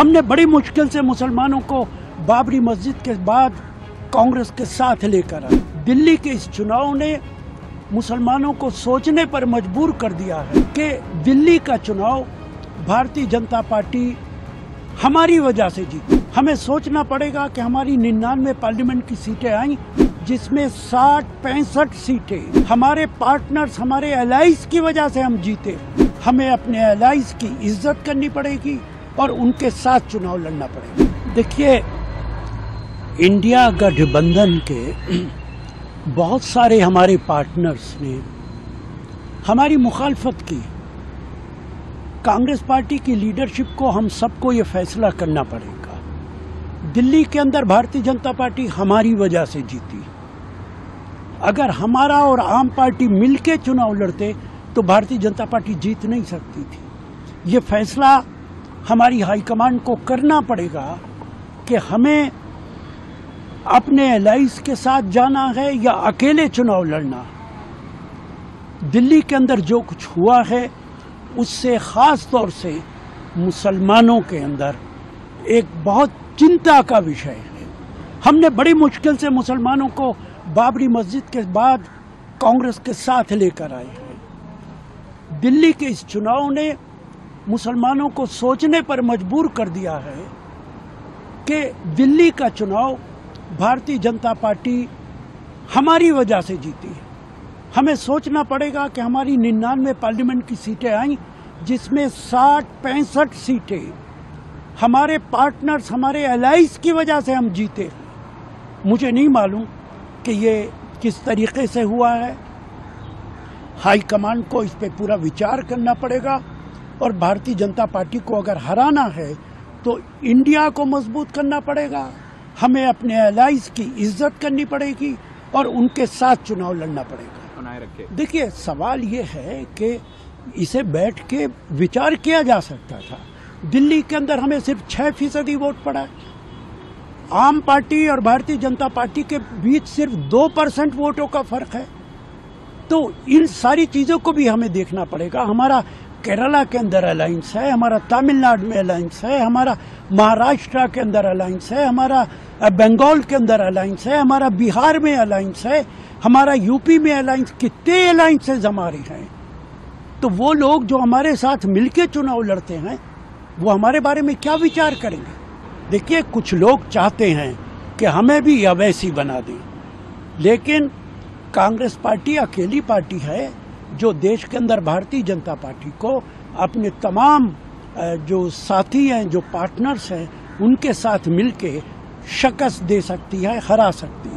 हमने बड़ी मुश्किल से मुसलमानों को बाबरी मस्जिद के बाद कांग्रेस के साथ लेकर आए। दिल्ली के इस चुनाव ने मुसलमानों को सोचने पर मजबूर कर दिया है कि दिल्ली का चुनाव भारतीय जनता पार्टी हमारी वजह से जीती। हमें सोचना पड़ेगा कि हमारी 99 पार्लियामेंट की सीटें आई, जिसमें 60-65 सीटें हमारे पार्टनर्स, हमारे एलाइज की वजह से हम जीते। हमें अपने एलाइज की इज्जत करनी पड़ेगी और उनके साथ चुनाव लड़ना पड़ेगा। देखिए, इंडिया गठबंधन के बहुत सारे हमारे पार्टनर्स ने हमारी मुखालफत की। कांग्रेस पार्टी की लीडरशिप को हम सबको ये फैसला करना पड़ेगा। दिल्ली के अंदर भारतीय जनता पार्टी हमारी वजह से जीती। अगर हमारा और आम पार्टी मिलके चुनाव लड़ते तो भारतीय जनता पार्टी जीत नहीं सकती थी। ये फैसला हमारी हाईकमान को करना पड़ेगा कि हमें अपने एलाइज के साथ जाना है या अकेले चुनाव लड़ना। दिल्ली के अंदर जो कुछ हुआ है उससे खास तौर से मुसलमानों के अंदर एक बहुत चिंता का विषय है। हमने बड़ी मुश्किल से मुसलमानों को बाबरी मस्जिद के बाद कांग्रेस के साथ लेकर आए हैं। दिल्ली के इस चुनाव ने मुसलमानों को सोचने पर मजबूर कर दिया है कि दिल्ली का चुनाव भारतीय जनता पार्टी हमारी वजह से जीती है। हमें सोचना पड़ेगा कि हमारी 99 पार्लियामेंट की सीटें आई, जिसमें 60-65 सीटें हमारे पार्टनर्स, हमारे एलाइज की वजह से हम जीते। मुझे नहीं मालूम कि ये किस तरीके से हुआ है। हाईकमान को इस पे पूरा विचार करना पड़ेगा और भारतीय जनता पार्टी को अगर हराना है तो इंडिया को मजबूत करना पड़ेगा। हमें अपने एलाइज की इज्जत करनी पड़ेगी और उनके साथ चुनाव लड़ना पड़ेगा। देखिए, सवाल ये है कि इसे बैठ के विचार किया जा सकता था। दिल्ली के अंदर हमें सिर्फ 6% वोट पड़ा है। आम पार्टी और भारतीय जनता पार्टी के बीच सिर्फ 2% वोटों का फर्क है। तो इन सारी चीजों को भी हमें देखना पड़ेगा। हमारा केरला के अंदर अलायंस है, हमारा तमिलनाडु में अलायंस है, हमारा महाराष्ट्र के अंदर अलायंस है, हमारा बंगाल के अंदर अलायंस है, हमारा बिहार में अलायंस है, हमारा यूपी में अलायंस। कितने अलायंसेज हमारे हैं। तो वो लोग जो हमारे साथ मिलके चुनाव लड़ते हैं वो हमारे बारे में क्या विचार करेंगे। देखिए, कुछ लोग चाहते हैं कि हमें भी अवैसी बना दें, लेकिन कांग्रेस पार्टी अकेली पार्टी है जो देश के अंदर भारतीय जनता पार्टी को अपने तमाम जो साथी हैं, जो पार्टनर्स हैं, उनके साथ मिलके शिकस्त दे सकती है, हरा सकती है।